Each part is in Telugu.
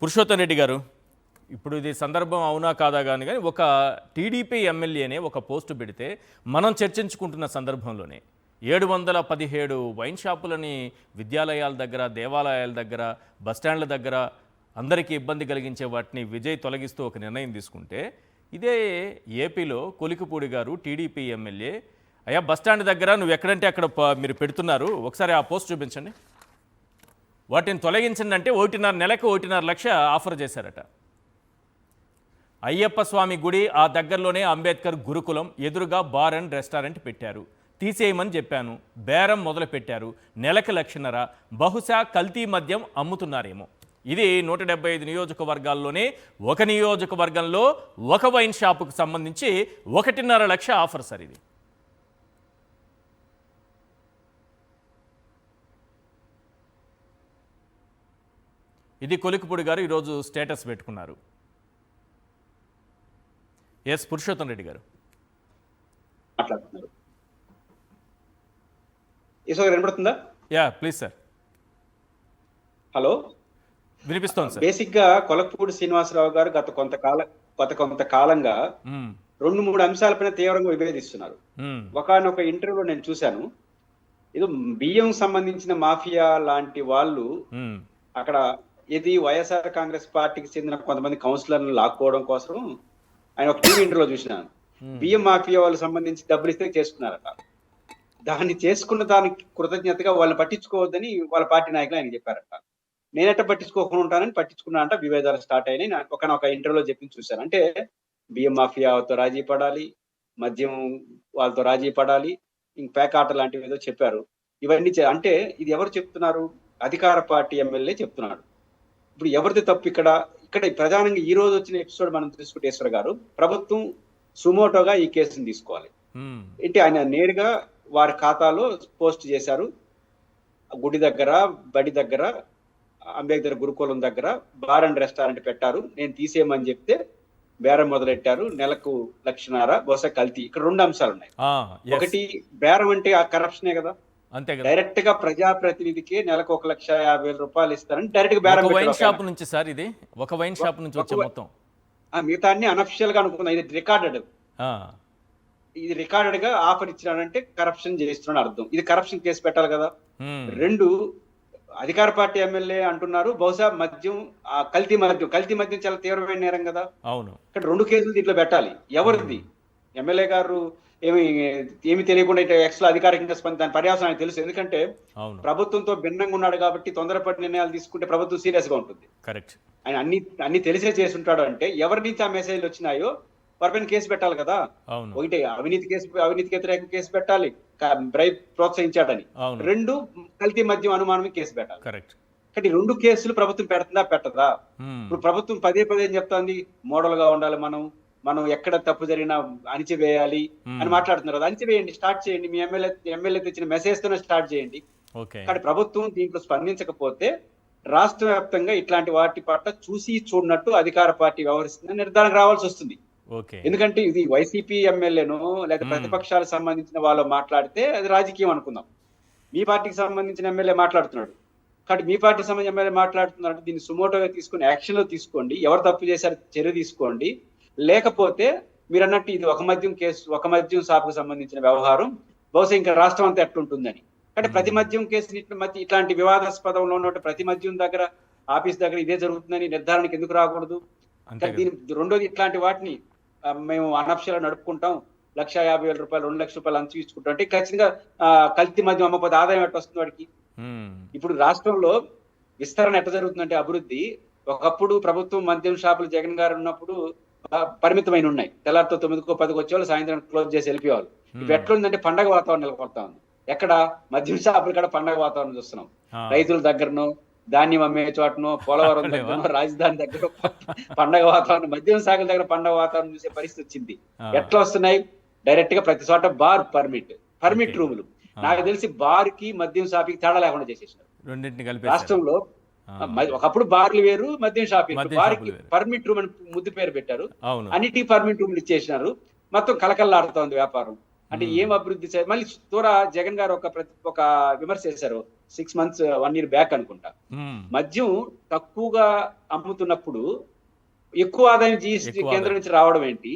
పురుషోత్తం రెడ్డి గారు, ఇప్పుడు ఇది సందర్భం అవునా కాదా కానీ ఒక టీడీపీ ఎమ్మెల్యేనే ఒక పోస్టు పెడితే మనం చర్చించుకుంటున్న సందర్భంలోనే 717 వైన్ షాపులని విద్యాలయాల దగ్గర, దేవాలయాల దగ్గర, బస్టాండ్ల దగ్గర అందరికీ ఇబ్బంది కలిగించే వాటిని విజయ్ తొలగిస్తూ ఒక నిర్ణయం తీసుకుంటే, ఇదే ఏపీలో కొలికిపూడి గారు టీడీపీ ఎమ్మెల్యే, అయ్యా బస్టాండ్ దగ్గర నువ్వు ఎక్కడంటే అక్కడ మీరు పెడుతున్నారు, ఒకసారి ఆ పోస్ట్ చూపించండి, వాటిని తొలగించండి అంటే 1.5 నెలకు 1.5 లక్ష ఆఫర్ చేశారట. అయ్యప్ప స్వామి గుడి ఆ దగ్గరలోనే అంబేద్కర్ గురుకులం ఎదురుగా బార్ అండ్ రెస్టారెంట్ పెట్టారు, తీసేయమని చెప్పాను, బేరం మొదలు పెట్టారు, నెలకు 1.5 లక్ష, బహుశా కల్తీ మద్యం అమ్ముతున్నారేమో. ఇది 175 నియోజకవర్గాల్లోనే ఒక నియోజకవర్గంలో ఒక వైన్ షాపుకు సంబంధించి 1.5 లక్ష ఆఫర్ సార్ ఇది. ఇది కొలికిపూడి గారు ఈరోజు స్టేటస్ పెట్టుకున్నారు. ఎస్ పురుషోత్తం రెడ్డి గారు మాట్లాడుతున్నారు. వినపడుతుందా? Yeah please sir. హలో, వినిపిస్తోంది సార్. బేసిక్ గా కొలకపూడి శ్రీనివాసరావు గారు గత కొంతకాలంగా 2-3 అంశాలపైన తీవ్రంగా విభేదిస్తున్నారు. ఒకనొక ఇంటర్వ్యూలో నేను చూశాను, ఏదో బియ్యం సంబంధించిన మాఫియా లాంటి వాళ్ళు అక్కడ ఇది వైఎస్ఆర్ కాంగ్రెస్ పార్టీకి చెందిన కొంతమంది కౌన్సిలర్లను లాక్కోవడం కోసం ఆయన ఒక టీవీ ఇంటర్వ్యూలో చూసినాను. బియ్యం మాఫియా వాళ్ళు సంబంధించి డబ్బులు ఇస్తే చేసుకున్నారట. దాన్ని చేసుకున్న దానికి కృతజ్ఞతగా వాళ్ళని పట్టించుకోవద్దని వాళ్ళ పార్టీ నాయకులు ఆయన చెప్పారట. నేనెట్ట పట్టించుకోకుండా ఉంటానని పట్టించుకున్నా అంట. విభేదాలు స్టార్ట్ అయినాయి. ఒక ఇంటర్వ్యూలో చెప్పి చూశాను. అంటే బియ్యం మాఫియాతో రాజీ పడాలి, మద్యం వాళ్ళతో రాజీ పడాలి, ఇంక పేకాట లాంటివి ఏదో చెప్పారు. ఇవన్నీ అంటే ఇది ఎవరు చెప్తున్నారు? అధికార పార్టీ ఎమ్మెల్యే చెప్తున్నాడు. ఇప్పుడు ఎవరిది తప్పు ఇక్కడ? ప్రధానంగా ఈ రోజు వచ్చిన ఎపిసోడ్ మనం తీసుకుంటే ఈశ్వర్ గారు, ప్రభుత్వం సుమోటోగా ఈ కేసును తీసుకోవాలి. అంటే ఆయన నేరుగా వారి ఖాతాలో పోస్ట్ చేశారు. గుడి దగ్గర, బడి దగ్గర, అంబేద్కర్ గురుకులం దగ్గర బార్ అండ్ రెస్టారెంట్ పెట్టారు, నేను తీసేయమని చెప్తే బేరం మొదలెట్టారు, నెలకు 1.5 లక్ష, బహుశా కల్తీ. ఇక్కడ 2 అంశాలు ఉన్నాయి. ఒకటి, బేరం అంటే ఆ కరప్షనే కదా. డైరెక్ట్ గా ప్రజాప్రతినిధికి నెలకు 1,50,000 రూపాయలు ఇస్తారని డైరెక్ట్ గా బేరం వైన్ షాప్ నుంచి సార్, ఇది ఒక వైన్ షాప్ నుంచి వచ్చే మొత్తం మిగతా అన్ని అనఫిషియల్ గా అనుకున్నా. ఇది రికార్డెడ్, ఇది రికార్డెడ్ గా ఆఫర్ ఇచ్చినాడంటే కరప్షన్ చేస్తున్నాడు అర్థం. ఇది కరప్షన్ కేసు పెట్టాలి కదా. 2, అధికార పార్టీ ఎమ్మెల్యే అంటున్నారు బహుశా కల్తీ మద్యం చాలా తీవ్రమైన నేరం కదా. అవును, ఇక్కడ 2 కేసులు దీంట్లో పెట్టాలి. ఎవరిది? ఎమ్మెల్యే గారు ఏమి తెలియకుండా ఎక్స్లో అధికారికంగా దాని పర్యావసనం తెలుసు. ఎందుకంటే ప్రభుత్వంతో భిన్నంగా ఉన్నాడు కాబట్టి తొందరపడి నిర్ణయాలు తీసుకుంటే ప్రభుత్వం సీరియస్ గా ఉంటుంది. ఆయన అన్ని తెలిసే చేసి ఉంటాడు. అంటే ఎవరి నుంచి ఆ మెసేజ్లు వచ్చినాయో వారిపైన కేసు పెట్టాలి కదా. ఒకటి అవినీతికి వ్యతిరేక కేసు పెట్టాలి, బ్రైబ్ ప్రోత్సహించాడని. 2, కల్తీ మద్యం అనుమానం కేసు పెట్టాలి. కానీ 2 కేసులు ప్రభుత్వం పెడుతుందా పెట్టదా? ఇప్పుడు ప్రభుత్వం పదే చెప్తాంది మోడల్ గా ఉండాలి, మనం ఎక్కడ తప్పు జరిగినా అణిచివేయాలి అని మాట్లాడుతున్నారు కదా. అణిచివేయండి, స్టార్ట్ చేయండి. మీ ఎమ్మెల్యే తెచ్చిన మెసేజ్ తోనే స్టార్ట్ చేయండి. కానీ ప్రభుత్వం దీంట్లో స్పందించకపోతే రాష్ట్ర వ్యాప్తంగా ఇట్లాంటి వాటి పట్ల చూసి చూడనట్టు అధికార పార్టీ వ్యవహరిస్తుందని నిర్ధారణకు రావాల్సి వస్తుంది. ఎందుకంటే ఇది వైసీపీ ఎమ్మెల్యేను లేదా ప్రతిపక్షాలకు సంబంధించిన వాళ్ళు మాట్లాడితే అది రాజకీయం అనుకుందాం. మీ పార్టీకి సంబంధించిన ఎమ్మెల్యే మాట్లాడుతున్నాడు కాబట్టి మీ పార్టీకి సంబంధించిన ఎమ్మెల్యే మాట్లాడుతున్నాడు. దీన్ని సుమోటోగా తీసుకుని యాక్షన్ లో తీసుకోండి. ఎవరు తప్పు చేశారు చర్య తీసుకోండి. లేకపోతే మీరు అన్నట్టు ఇది ఒక మద్యం షాపుకు సంబంధించిన వ్యవహారం, బహుశా ఇంకా రాష్ట్రం అంతా ఎట్లుంటుందని. అంటే ప్రతి మద్యం కేసు ఇట్లాంటి వివాదాస్పదంలో ఉన్న ప్రతి మద్యం దగ్గర, ఆఫీస్ దగ్గర ఇదే జరుగుతుందని నిర్ధారణకు ఎందుకు రాకూడదు? దీని 2వది, ఇట్లాంటి వాటిని మేము అనఫిషియల్ నడుపుకుంటాం, 1,50,000 రూపాయలు 2 లక్షల రూపాయలు అంచు ఇచ్చుకుంటాం అంటే ఖచ్చితంగా కల్తీ మద్యం అమ్మకపోతే ఆదాయం ఎట్లా వస్తుంది వాడికి? ఇప్పుడు రాష్ట్రంలో విస్తరణ ఎట్లా జరుగుతుందంటే అభివృద్ధి, ఒకప్పుడు ప్రభుత్వం మద్యం షాపులు జగన్ గారు ఉన్నప్పుడు పరిమితమైన ఉన్నాయి. తెల్లారితో 9కో 10కో వచ్చేవాళ్ళు, సాయంత్రం క్లోజ్ చేసి వెళ్ళిపోయేవాళ్ళు. ఇప్పుడు ఎట్లుందంటే పండగ వాతావరణం నెలకొడతా ఉంది. ఎక్కడ మద్యం షాపులు కూడా పండగ వాతావరణం చూస్తున్నాం. రైతుల దగ్గరనో, ధాన్యం అమ్మే చోటనో, పోలవరం దగ్గరనో, రాజధాని దగ్గర పండగ వాతావరణం, మద్యం శాఖల దగ్గర పండగ వాతావరణం చూసే పరిస్థితి వచ్చింది. ఎట్లా వస్తున్నాయి? డైరెక్ట్ గా ప్రతి చోట బార్ పర్మిట్ రూములు. నాకు తెలిసి బార్ కి మద్యం షాపుకి తేడా లేకుండా చేసేసినారు రాష్ట్రంలో. ఒకప్పుడు బార్లు వేరు, మద్యం షాపింగ్, బార్కి పర్మిట్ రూమ్ అని ముద్దు పేరు పెట్టారు. అన్నిటికీ పర్మిట్ రూమ్లు ఇచ్చేసినారు. మొత్తం కలకల్లాడుతోంది వ్యాపారం. అంటే ఏం అభివృద్ధి మళ్ళీ జగన్ గారు ఒక విమర్శ చేశారు 6 months 1 year బ్యాక్ అనుకుంటా. మద్యం తక్కువగా అమ్ముతున్నప్పుడు ఎక్కువ ఆదాయం జీఎస్టీ కేంద్రం నుంచి రావడం ఏంటి,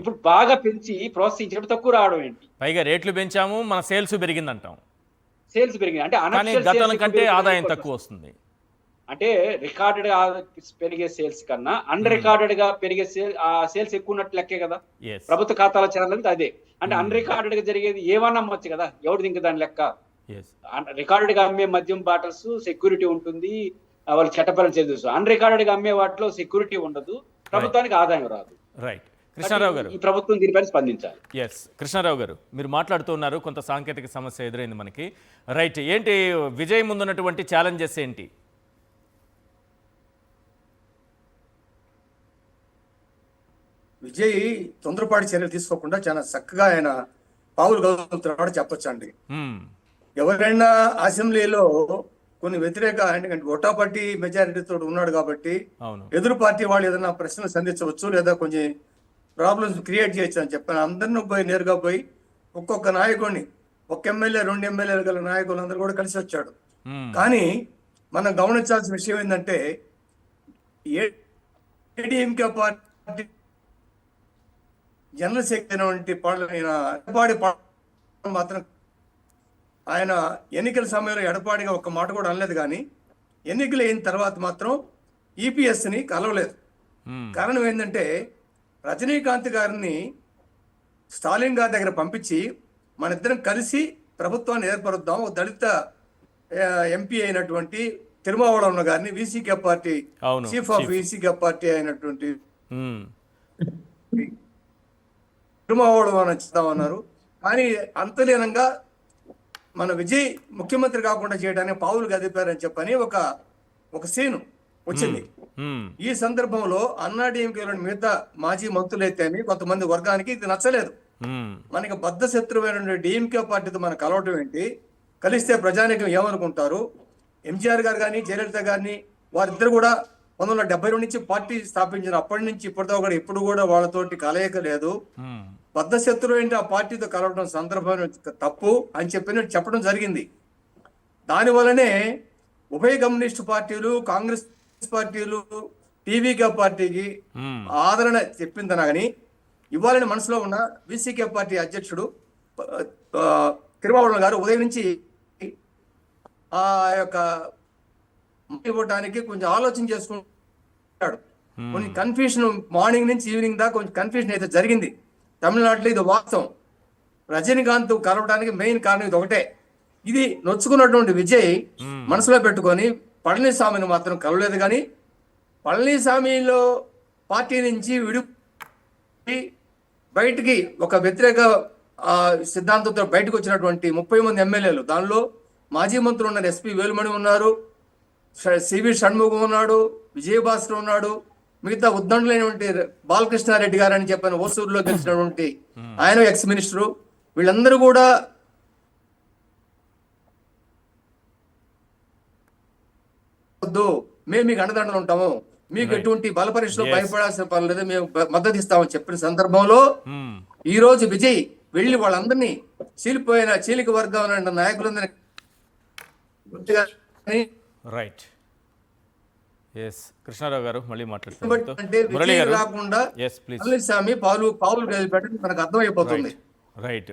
ఇప్పుడు బాగా పెంచి ప్రోత్సహించినప్పుడు తక్కువ రావడం ఏంటి? పైగా రేట్లు పెంచాము, మన సేల్స్ పెరిగిందంటాం. సేల్స్ పెరిగింది అంటే గతం కంటే ఆదాయం తక్కువ వస్తుంది. అంటే రికార్డెడ్ పెరిగే సేల్స్ కన్నా అన్ రికార్డెడ్ గా పెరిగే సేల్స్ ఎక్కువ ఉన్నట్టు లెక్కే కదా ప్రభుత్వ ఖాతాలో చేరాలంటే. అదే అంటే అన్ రికార్డెడ్ గా జరిగేది ఏమన్నా అమ్మొచ్చు కదా, ఎవరిది ఇంకా దాని లెక్క. రికార్డెడ్ గా అమ్మే మద్యం బాటిల్స్ సెక్యూరిటీ ఉంటుంది, వాళ్ళు చట్టపరం చేసు. అన్ రికార్డెడ్ గా అమ్మే వాటిలో సెక్యూరిటీ ఉండదు, ప్రభుత్వానికి ఆదాయం రాదు. రైట్ కృష్ణారావు గారు, ఈ ప్రభుత్వం దీనిపైన స్పందించాలి. ఎస్ కృష్ణారావు గారు, మీరు మాట్లాడుతున్నారు, కొంత సాంకేతిక సమస్య ఎదురైంది మనకి. రైట్, ఏంటి విజయ్ ముందున్నటువంటి ఛాలెంజెస్ ఏంటి? విజయ్ తొందరపాటి చర్యలు తీసుకోకుండా చాలా చక్కగా ఆయన పావులు కదులుతున్నాడు చెప్పొచ్చండి. ఎవరైనా అసెంబ్లీలో కొన్ని వ్యతిరేక ఒటాపట్టి మెజారిటీతో ఉన్నాడు కాబట్టి ఎదురు పార్టీ వాళ్ళు ఏదైనా ప్రశ్నలు సంధించవచ్చు, లేదా కొంచెం ప్రాబ్లమ్స్ క్రియేట్ చేయొచ్చు అని చెప్పాను. అందరిని పోయి నేరుగా పోయి ఒక్కొక్క నాయకుడిని, ఒక ఎమ్మెల్యే 2 ఎమ్మెల్యేలు గల నాయకులందరూ కూడా కలిసి వచ్చాడు. కానీ మనం గమనించాల్సిన విషయం ఏంటంటే ADMK party general secretary Edappadi మాత్రం ఆయన ఎన్నికల సమయంలో ఎడపాడిగా ఒక్క మాట కూడా అనలేదు. కానీ ఎన్నికలు అయిన తర్వాత మాత్రం ఈపీఎస్ని కలవలేదు. కారణం ఏంటంటే రజనీకాంత్ గారిని స్టాలిన్ గారి దగ్గర పంపించి మన ఇద్దరం కలిసి ప్రభుత్వాన్ని ఏర్పరుద్దాం, దళిత ఎంపీ అయినటువంటి తిరుమావళవన్ గారిని VCK party chief of VCK party అయినటువంటి తిరుమావళవన్ ఇస్తామన్నారు. కానీ అంతలీనంగా మన విజయ్ ముఖ్యమంత్రి కాకుండా చేయడానికి పావులు కదిపారని చెప్పని ఒక సీను వచ్చింది. ఈ సందర్భంలో అన్నాడీఎంకేలోని మిగతా మాజీ మంత్రులైతేనే కొంతమంది వర్గానికి ఇది నచ్చలేదు. మనకి బద్ధ శత్రువైన డిఎంకే పార్టీతో మనం కలవటం ఏంటి, కలిస్తే ప్రజానీకం ఏమనుకుంటారు? ఎంజీఆర్ గారు కానీ జయలలిత గారిని వారిద్దరు కూడా 1972 నుంచి పార్టీ స్థాపించిన అప్పటి నుంచి ఇప్పటితో కూడా ఎప్పుడు కూడా వాళ్ళతోటి కలయిక లేదు. బద్ధ శత్రువు ఏంటి ఆ పార్టీతో కలవడం సందర్భం తప్పు అని చెప్పడం జరిగింది. దానివల్లనే ఉభయ కమ్యూనిస్టు పార్టీలు, కాంగ్రెస్ పార్టీలు టీవీకే పార్టీకి ఆదరణ చెప్పిందనా కానీ ఇవ్వాలని మనసులో ఉన్న వీసీకే పార్టీ అధ్యక్షుడు తిరుమావళవన్ గారు ఉదయం నుంచి ఆ యొక్క ఇవ్వడానికి కొంచెం ఆలోచన చేసుకుంటాడు. కొంచెం కన్ఫ్యూషన్ మార్నింగ్ నుంచి ఈవినింగ్ దాకా కొంచెం కన్ఫ్యూషన్ అయితే జరిగింది తమిళనాడులో. ఇది వాస్తవం. రజనీకాంత్ కలవడానికి మెయిన్ కారణం ఇది ఒకటే. ఇది నొచ్చుకున్నటువంటి విజయ్ మనసులో పెట్టుకొని పళనిస్వామిని మాత్రం కలవలేదు. కానీ పళనిస్వామిలో పార్టీ నుంచి విడి బయటికి ఒక వ్యతిరేక సిద్ధాంతంతో బయటకు వచ్చినటువంటి 30 మంది ఎమ్మెల్యేలు, దానిలో మాజీ మంత్రులు ఉన్నారు, ఎస్పీ వేలుమణి ఉన్నారు, సివి షణ్ముఖం ఉన్నాడు, విజయభాస్కర్ ఉన్నాడు, మిగతా ఉద్దండులైనటువంటి బాలకృష్ణారెడ్డి గారు అని చెప్పిన ఓసూరులో గెలిచినటువంటి ఆయన ఎక్స్ మినిస్టరు, వీళ్ళందరూ కూడా మేము మీకు అండదండలు ఉంటాము, మీకు ఎటువంటి బల పరీక్షలో భయపడాల్సిన పని లేదు, మేము మద్దతు ఇస్తామని చెప్పిన సందర్భంలో ఈ రోజు విజయ్ వెళ్ళి వాళ్ళందరినీ చీలిక వర్గం నాయకులందరినీ రైట్. ఎస్ కృష్ణారావు గారు మళ్ళీ రాకుండా పళనిస్వామి పావులు పెట్టడం మనకు అర్థమైపోతుంది. రైట్.